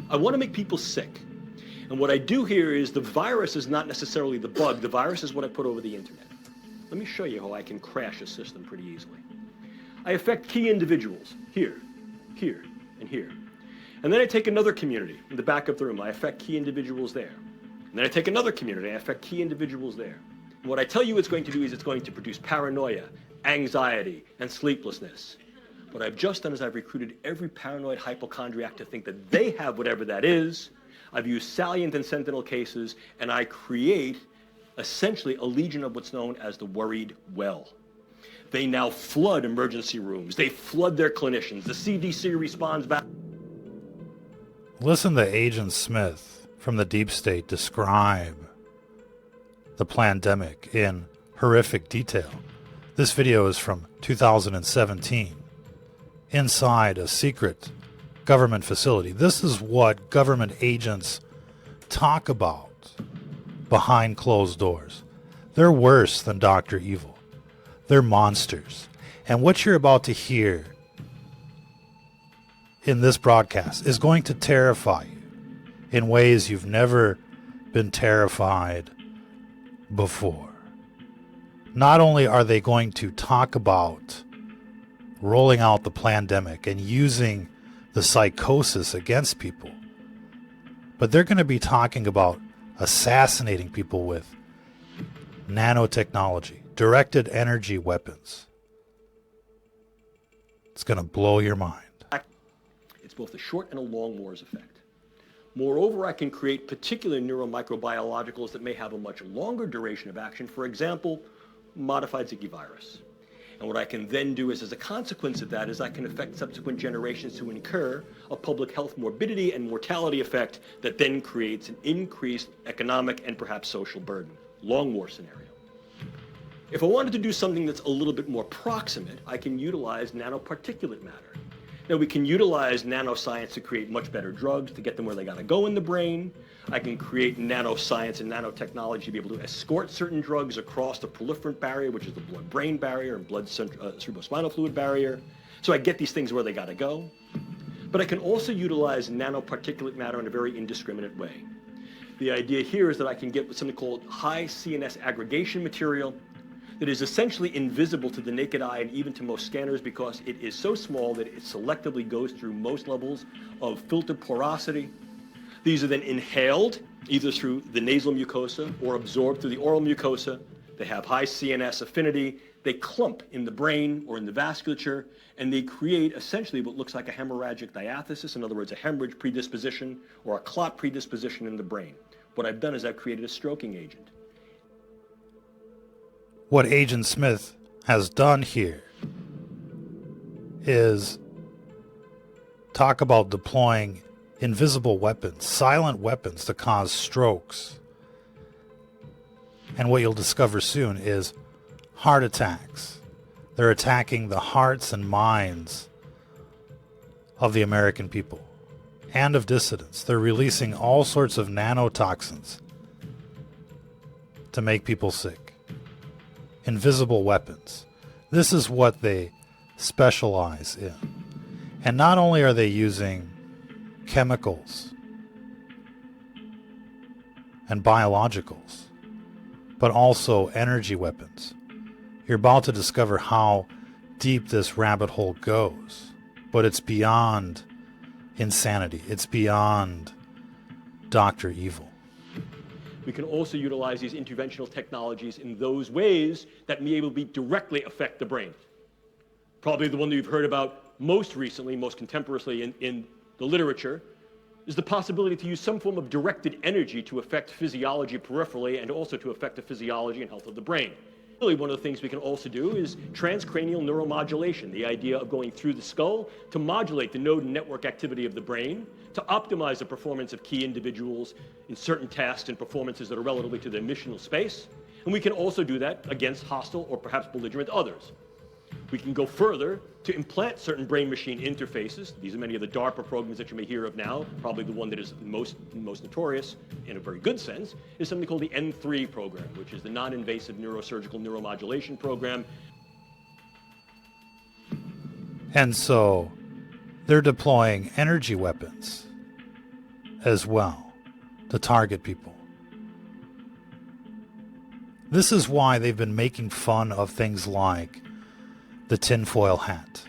I want to make people sick. And what I do here is the virus is not necessarily the bug. The virus is what I put over the internet. Let me show you how I can crash a system pretty easily. I affect key individuals here, here, and here. And then I take another community in the back of the room. I affect key individuals there. And then I take another community. I affect key individuals there. And what I tell you it's going to do is it's going to produce paranoia, anxiety, and sleeplessness. What I've just done is I've recruited every paranoid hypochondriac to think that they have whatever that is. I've used salient and sentinel cases, and I create essentially a legion of what's known as the worried well. They now flood emergency rooms. They flood their clinicians. The CDC responds back. Listen to Agent Smith from the Deep State describe the pandemic in horrific detail. This video is from 2017. Inside a secret government facility. This is what government agents talk about behind closed doors. They're worse than Dr. Evil. They're monsters. And what you're about to hear in this broadcast is going to terrify you in ways you've never been terrified before. Not only are they going to talk about rolling out the pandemic and using the psychosis against people, but they're going to be talking about assassinating people with nanotechnology, directed energy weapons. It's going to blow your mind. It's both a short and a long Moore's effect. Moreover, I can create particular neuromicrobiologicals that may have a much longer duration of action. For example, modified Zika virus. And what I can then do is, as a consequence of that, is I can affect subsequent generations to incur a public health morbidity and mortality effect that then creates an increased economic and perhaps social burden. Long war scenario. If I wanted to do something that's a little bit more proximate, I can utilize nanoparticulate matter. Now, we can utilize nanoscience to create much better drugs, to get them where they got to go in the brain. I can create nanoscience and nanotechnology to be able to escort certain drugs across the proliferant barrier, which is the blood-brain barrier and cerebrospinal fluid barrier. So I get these things where they got to go. But I can also utilize nanoparticulate matter in a very indiscriminate way. The idea here is that I can get something called high CNS aggregation material that is essentially invisible to the naked eye and even to most scanners because it is so small that it selectively goes through most levels of filter porosity. These are then inhaled either through the nasal mucosa or absorbed through the oral mucosa. They have high CNS affinity. They clump in the brain or in the vasculature, and they create essentially what looks like a hemorrhagic diathesis, in other words, a hemorrhage predisposition or a clot predisposition in the brain. What I've done is I've created a stroking agent. What Agent Smith has done here is talk about deploying invisible weapons, silent weapons to cause strokes. And what you'll discover soon is heart attacks. They're attacking the hearts and minds of the American people and of dissidents. They're releasing all sorts of nanotoxins to make people sick. Invisible weapons. This is what they specialize in. And not only are they using chemicals and biologicals, but also energy weapons. You're about to discover how deep this rabbit hole goes, but it's beyond insanity. It's beyond Dr. Evil. We can also utilize these interventional technologies in those ways that may able to directly affect the brain. Probably the one that you've heard about most recently, most contemporaneously in the literature, is the possibility to use some form of directed energy to affect physiology peripherally and also to affect the physiology and health of the brain. Really, one of the things we can also do is transcranial neuromodulation, the idea of going through the skull to modulate the node and network activity of the brain, to optimize the performance of key individuals in certain tasks and performances that are relatively to their missional space. And we can also do that against hostile or perhaps belligerent others. We can go further to implant certain brain-machine interfaces. These are many of the DARPA programs that you may hear of now. Probably the one that is most notorious, in a very good sense, is something called the N3 program, which is the non-invasive neurosurgical neuromodulation program. And so they're deploying energy weapons as well to target people. This is why they've been making fun of things like the tinfoil hat.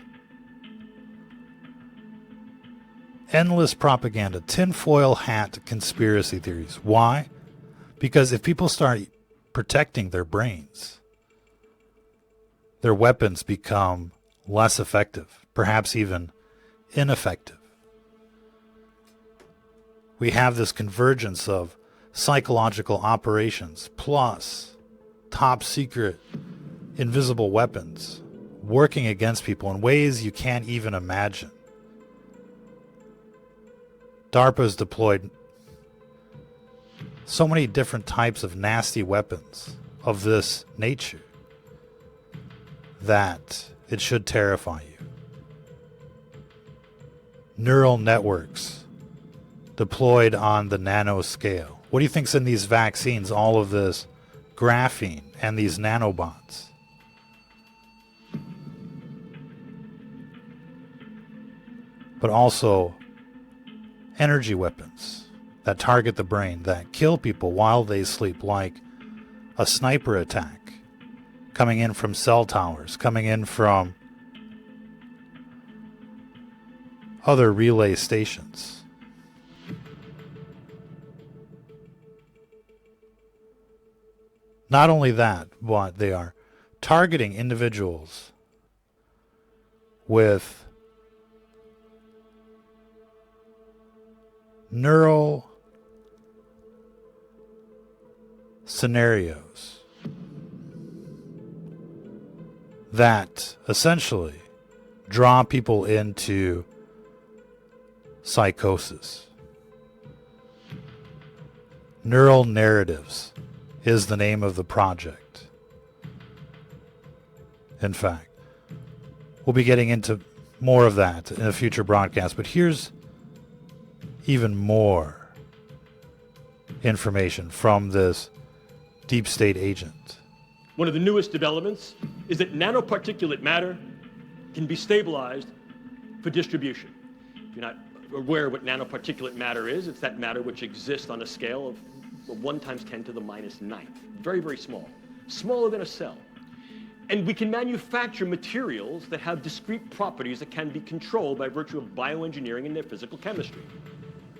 Endless propaganda, tinfoil hat conspiracy theories. Why? Because if people start protecting their brains, their weapons become less effective, perhaps even ineffective. We have this convergence of psychological operations plus top secret invisible weapons working against people in ways you can't even imagine. DARPA's deployed so many different types of nasty weapons of this nature that it should terrify you. Neural networks deployed on the nanoscale. What do you think's in these vaccines? All of this graphene and these nanobots. But also energy weapons that target the brain, that kill people while they sleep, like a sniper attack coming in from cell towers, coming in from other relay stations. Not only that, but they are targeting individuals with neural scenarios that essentially draw people into psychosis. Neural narratives is the name of the project. In fact, we'll be getting into more of that in a future broadcast, but here's even more information from this deep state agent. One of the newest developments is that nanoparticulate matter can be stabilized for distribution. If you're not aware what nanoparticulate matter is, it's that matter which exists on a scale of 1 times 10 to the minus 9th. Very, very small. Smaller than a cell. And we can manufacture materials that have discrete properties that can be controlled by virtue of bioengineering and their physical chemistry.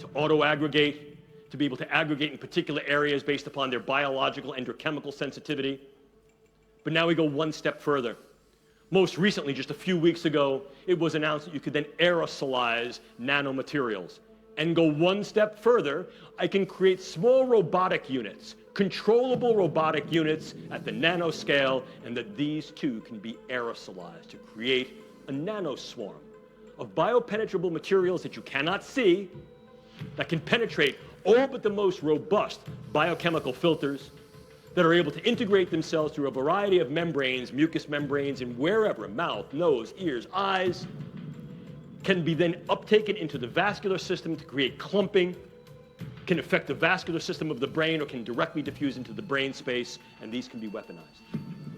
To auto-aggregate, to be able to aggregate in particular areas based upon their biological and or chemical sensitivity. But now we go one step further. Most recently, just a few weeks ago, it was announced that you could then aerosolize nanomaterials. And go one step further, I can create small robotic units, controllable robotic units at the nanoscale, and that these too can be aerosolized to create a nanoswarm of biopenetrable materials that you cannot see, that can penetrate all but the most robust biochemical filters, that are able to integrate themselves through a variety of membranes, mucous membranes, and wherever, mouth, nose, ears, eyes, can be then uptaken into the vascular system to create clumping, can affect the vascular system of the brain, or can directly diffuse into the brain space, and these can be weaponized.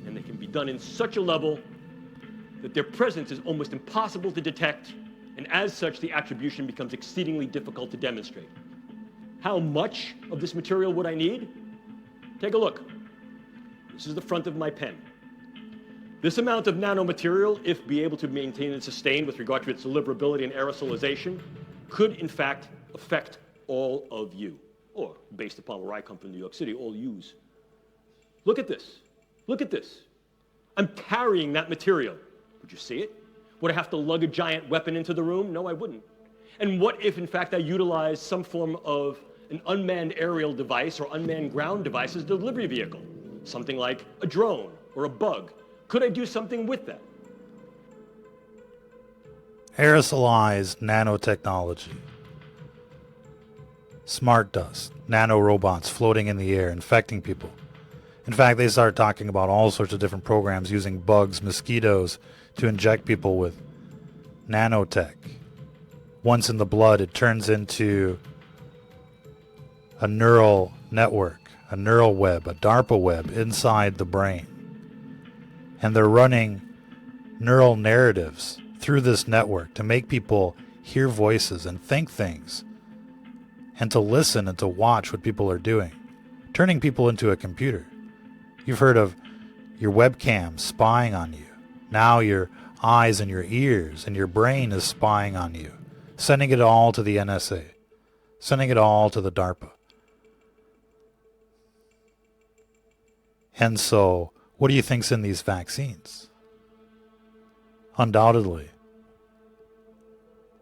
And they can be done in such a level that their presence is almost impossible to detect, and as such, the attribution becomes exceedingly difficult to demonstrate. How much of this material would I need? Take a look. This is the front of my pen. This amount of nanomaterial, if be able to maintain and sustain with regard to its deliverability and aerosolization, could in fact affect all of you, or based upon where I come from, New York City, all yous. Look at this. Look at this. I'm carrying that material. Would you see it? Would I have to lug a giant weapon into the room? No, I wouldn't. And what if, in fact, I utilized some form of an unmanned aerial device or unmanned ground device as a delivery vehicle? Something like a drone or a bug. Could I do something with that? Aerosolized nanotechnology. Smart dust. Nanorobots floating in the air, infecting people. In fact, they started talking about all sorts of different programs using bugs, mosquitoes, to inject people with nanotech. Once in the blood, it turns into a neural network, a neural web, a DARPA web inside the brain. And they're running neural narratives through this network to make people hear voices and think things and to listen and to watch what people are doing, turning people into a computer. You've heard of your webcam spying on you. Now your eyes and your ears and your brain is spying on you, sending it all to the NSA, sending it all to the DARPA. And so, what do you think's in these vaccines? Undoubtedly,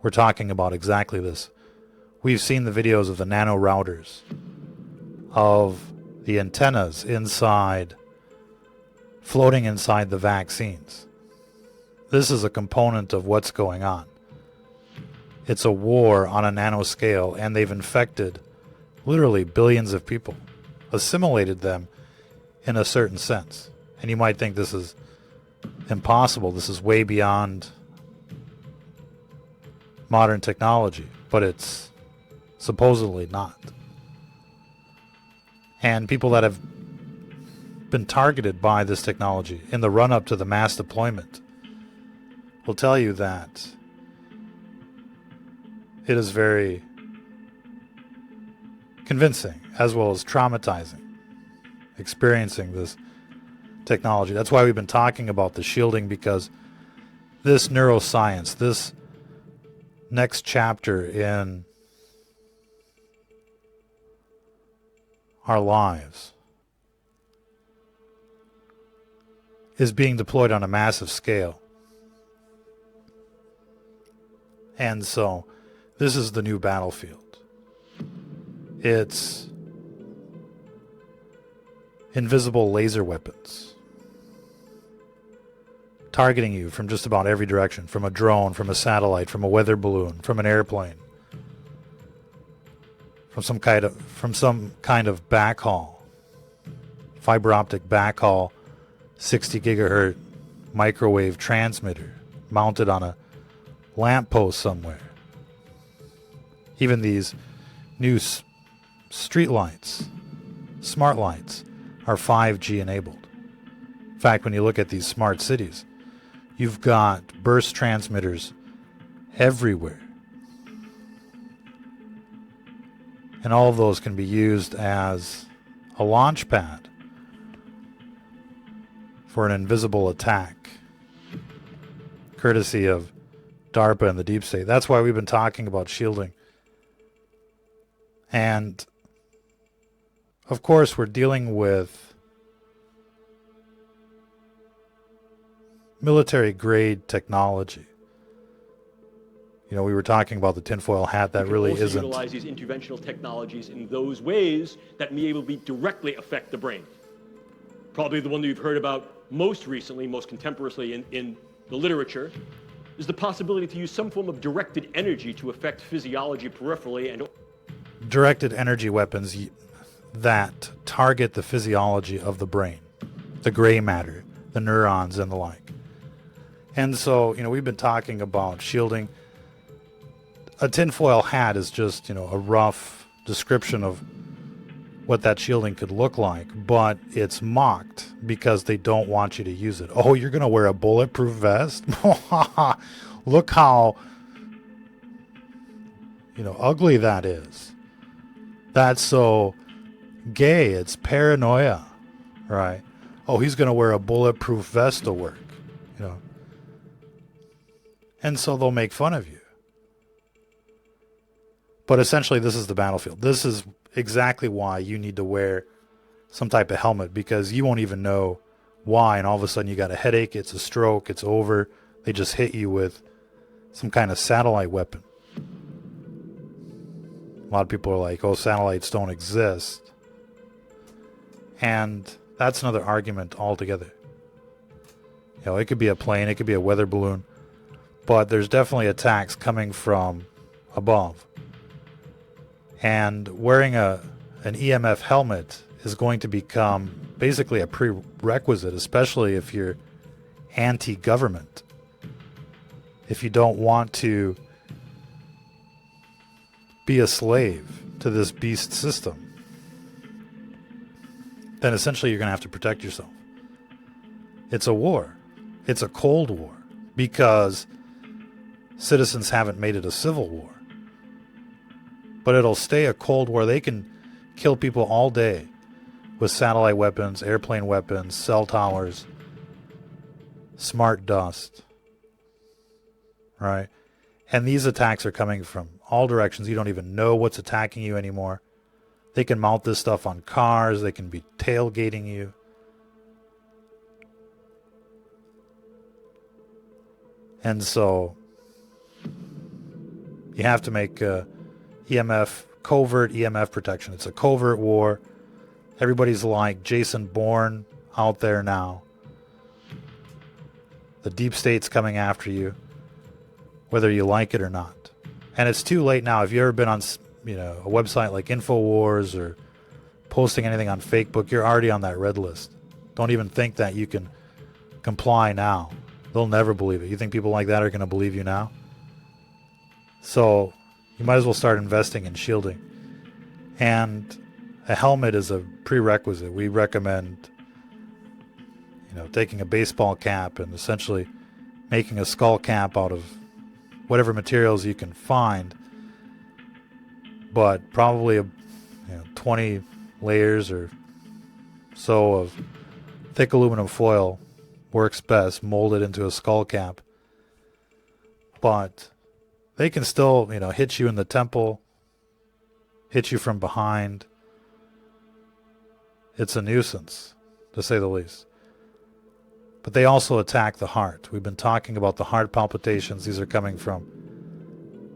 we're talking about exactly this. We've seen the videos of the nano routers, of the antennas inside, floating inside the vaccines. This is a component of what's going on. It's a war on a nanoscale, and they've infected literally billions of people, assimilated them in a certain sense. And you might think this is impossible. This is way beyond modern technology, but it's supposedly not. And people that have been targeted by this technology in the run-up to the mass deployment will tell you that it is very convincing as well as traumatizing experiencing this technology. That's why we've been talking about the shielding, because this neuroscience, this next chapter in our lives, is being deployed on a massive scale. And so this is the new battlefield. It's invisible laser weapons targeting you from just about every direction, from a drone, from a satellite, from a weather balloon, from an airplane, from some kind of backhaul, fiber optic backhaul, 60 gigahertz microwave transmitter mounted on a lamppost somewhere. Even these new street lights, smart lights, are 5G enabled. In fact, when you look at these smart cities, you've got burst transmitters everywhere. And all of those can be used as a launch pad for an invisible attack, courtesy of DARPA and the deep state. That's why we've been talking about shielding. And of course, we're dealing with military-grade technology. You know, we were talking about the tinfoil hat. That really isn't. We can also utilize these interventional technologies in those ways that may able to directly affect the brain. Probably the one that you've heard about most recently, most contemporaneously in the literature, is the possibility to use some form of directed energy to affect physiology peripherally. And directed energy weapons that target the physiology of the brain, the gray matter, the neurons, and the like. And so, you know, we've been talking about shielding. A tinfoil hat is just, you know, a rough description of what that shielding could look like, but it's mocked because they don't want you to use it. Oh, you're going to wear a bulletproof vest? Look how, you know, ugly that is. That's so gay. It's paranoia, right? Oh, he's going to wear a bulletproof vest to work, you know. And so they'll make fun of you. But essentially, this is the battlefield. This is exactly why you need to wear some type of helmet, because you won't even know why, and all of a sudden you got a headache, it's a stroke, it's over. They just hit you with some kind of satellite weapon. A lot of people are like, oh, satellites don't exist. And that's another argument altogether. You know, it could be a plane, it could be a weather balloon, but there's definitely attacks coming from above. And wearing an EMF helmet is going to become basically a prerequisite, especially if you're anti-government. If you don't want to be a slave to this beast system, then essentially you're going to have to protect yourself. It's a war. It's a cold war because citizens haven't made it a civil war. but it'll stay a Cold War. They can kill people all day with satellite weapons, airplane weapons, cell towers, smart dust, right? And these attacks are coming from all directions. You don't even know what's attacking you anymore. They can mount this stuff on cars. They can be tailgating you. And so you have to make covert EMF protection. It's a covert war. Everybody's like Jason Bourne out there now. The deep state's coming after you, whether you like it or not. And it's too late now. If you've ever been on, a website like InfoWars or posting anything on Facebook, you're already on that red list. Don't even think that you can comply now. They'll never believe it. You think people like that are going to believe you now? So you might as well start investing in shielding. And a helmet is a prerequisite. We recommend, taking a baseball cap and essentially making a skull cap out of whatever materials you can find, but probably 20 layers or so of thick aluminum foil works best, molded into a skull cap. But they can still, hit you in the temple, hit you from behind. It's a nuisance, to say the least. But they also attack the heart. We've been talking about the heart palpitations. These are coming from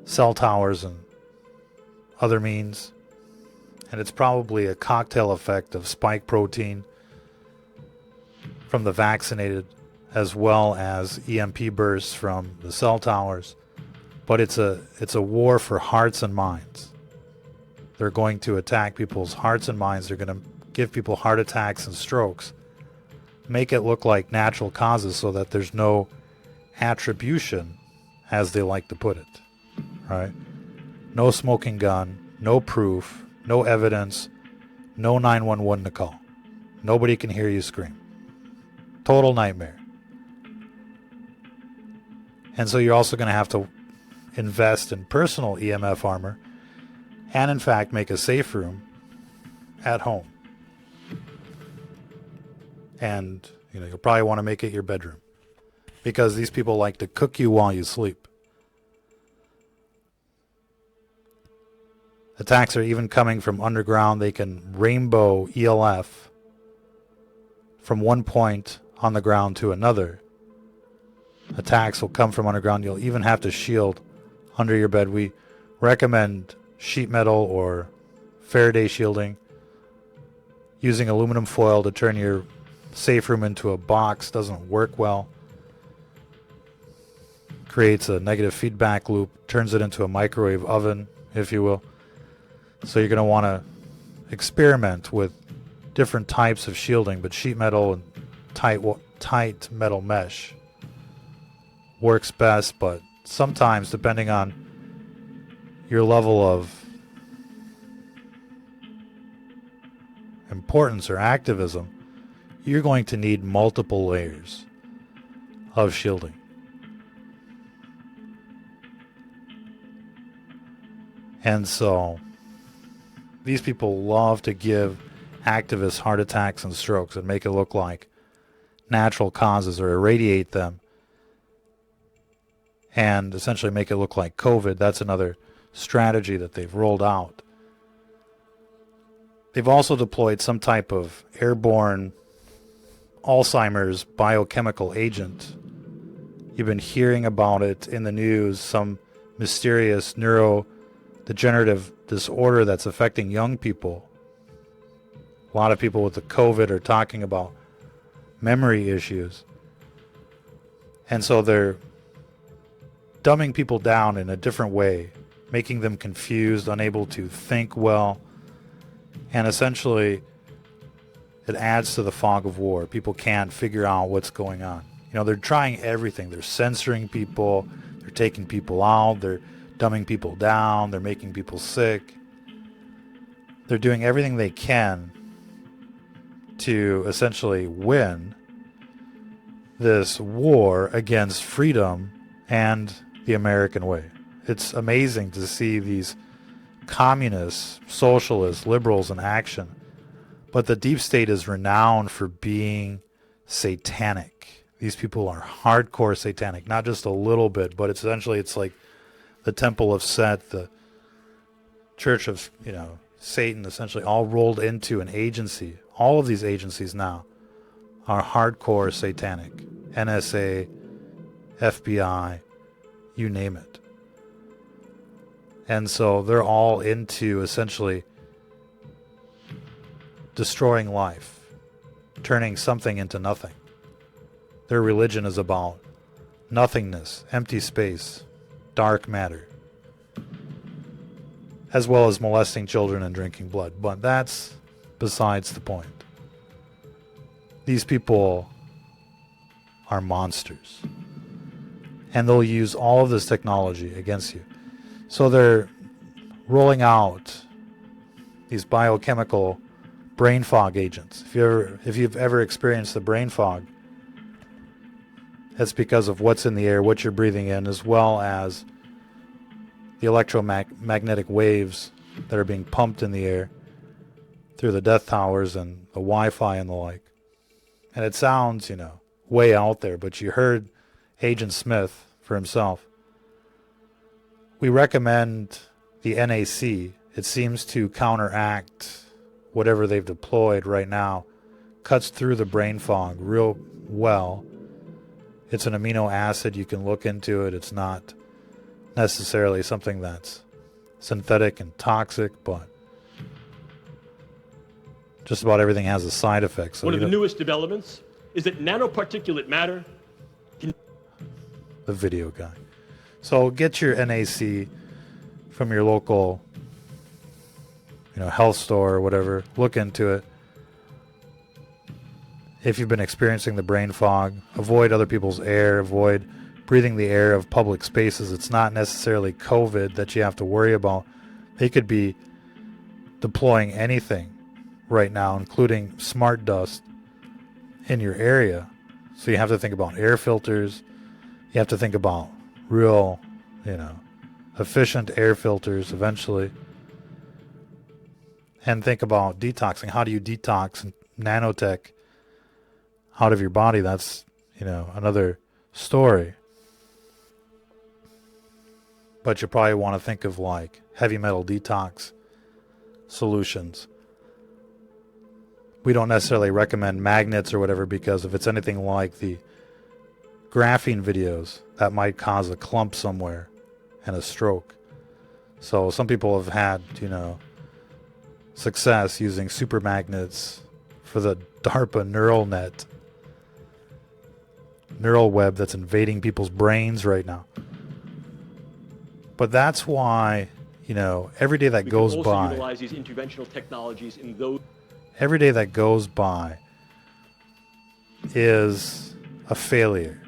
cell towers and other means. And it's probably a cocktail effect of spike protein from the vaccinated, as well as EMP bursts from the cell towers. But it's a war for hearts and minds. They're going to attack people's hearts and minds. They're going to give people heart attacks and strokes. Make it look like natural causes so that there's no attribution, as they like to put it. Right? No smoking gun, no proof, no evidence, no 911 to call. Nobody can hear you scream. Total nightmare. And so you're also going to have to invest in personal EMF armor and, in fact, make a safe room at home. And, you'll probably want to make it your bedroom because these people like to cook you while you sleep. Attacks are even coming from underground. They can rainbow ELF from one point on the ground to another. Attacks will come from underground. You'll even have to shield under your bed. We recommend sheet metal or Faraday shielding. Using aluminum foil to turn your safe room into a box doesn't work well. Creates a negative feedback loop, turns it into a microwave oven, if you will. So you're going to want to experiment with different types of shielding, but sheet metal and tight metal mesh works best, but sometimes, depending on your level of importance or activism, you're going to need multiple layers of shielding. And so these people love to give activists heart attacks and strokes and make it look like natural causes or irradiate them and essentially make it look like COVID. That's another strategy that they've rolled out. They've also deployed some type of airborne Alzheimer's biochemical agent. You've been hearing about it in the news, some mysterious neurodegenerative disorder that's affecting young people. A lot of people with the COVID are talking about memory issues. And so they're dumbing people down in a different way, making them confused, unable to think well, and essentially it adds to the fog of war. People can't figure out what's going on. They're trying everything. They're censoring people. They're taking people out. They're dumbing people down. They're making people sick. They're doing everything they can to essentially win this war against freedom and the American way. It's amazing to see these communists, socialists, liberals in action. But the deep state is renowned for being satanic. These people are hardcore satanic, not just a little bit, but essentially it's like the temple of Set, the church of, Satan, essentially all rolled into an agency. All of these agencies now are hardcore satanic. NSA, FBI, you name it. And so they're all into essentially destroying life, turning something into nothing. Their religion is about nothingness, empty space, dark matter, as well as molesting children and drinking blood. But that's besides the point. These people are monsters. And they'll use all of this technology against you. So they're rolling out these biochemical brain fog agents. If you've ever experienced the brain fog, that's because of what's in the air, what you're breathing in, as well as the electromagnetic waves that are being pumped in the air through the death towers and the Wi-Fi and the like. And it sounds, way out there, but you heard Agent Smith for himself. We recommend the NAC. It seems to counteract whatever they've deployed right now, cuts through the brain fog real well. It's an amino acid. You can look into it. It's not necessarily something that's synthetic and toxic, but just about everything has a side effect. So one of the newest developments is that nanoparticulate matter can... The video guy. So get your NAC from your local, health store or whatever. Look into it. If you've been experiencing the brain fog, avoid other people's air, avoid breathing the air of public spaces. It's not necessarily COVID that you have to worry about. They could be deploying anything right now, including smart dust in your area. So you have to think about air filters. You have to think about real, efficient air filters eventually. And think about detoxing. How do you detox nanotech out of your body? That's, another story. But you probably want to think of like heavy metal detox solutions. We don't necessarily recommend magnets or whatever, because if it's anything like the graphene videos, that might cause a clump somewhere and a stroke. So some people have had, success using super magnets for the DARPA neural web that's invading people's brains right now. But that's why, every day that goes by, utilize these interventional technologies in those... every day that goes by is a failure.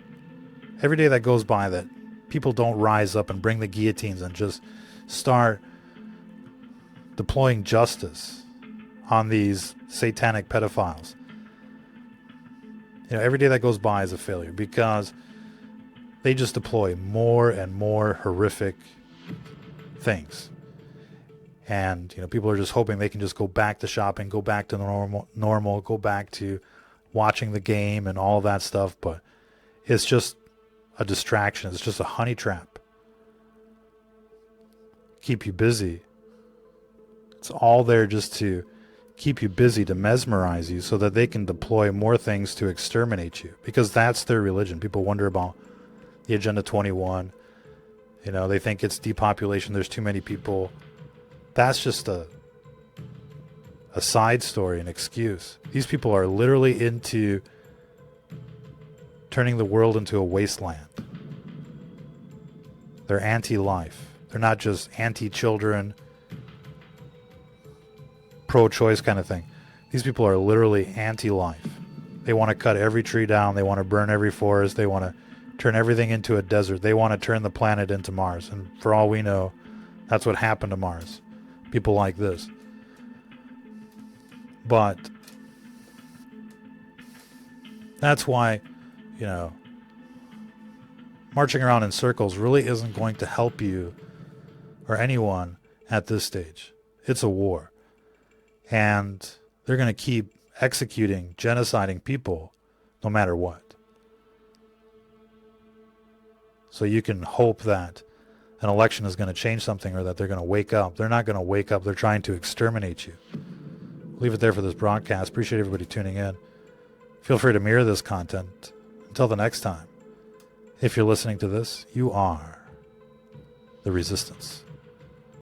Every day that goes by that people don't rise up and bring the guillotines and just start deploying justice on these satanic pedophiles. Every day that goes by is a failure, because they just deploy more and more horrific things. And, people are just hoping they can just go back to shopping, go back to normal, go back to watching the game and all of that stuff. But it's just a distraction. It's just a honey trap. Keep you busy. It's all there just to keep you busy, to mesmerize you, so that they can deploy more things to exterminate you, because that's their religion. People wonder about the Agenda 21. They think it's depopulation. There's too many people. That's just a side story, an excuse. These people are literally into turning the world into a wasteland. They're anti-life. They're not just anti-children, pro-choice kind of thing. These people are literally anti-life. They want to cut every tree down. They want to burn every forest. They want to turn everything into a desert. They want to turn the planet into Mars. And for all we know, that's what happened to Mars. People like this. But that's why, marching around in circles really isn't going to help you or anyone at this stage. It's a war. And they're going to keep executing, genociding people no matter what. So you can hope that an election is going to change something or that they're going to wake up. They're not going to wake up. They're trying to exterminate you. Leave it there for this broadcast. Appreciate everybody tuning in. Feel free to mirror this content. Until the next time, if you're listening to this, you are the resistance.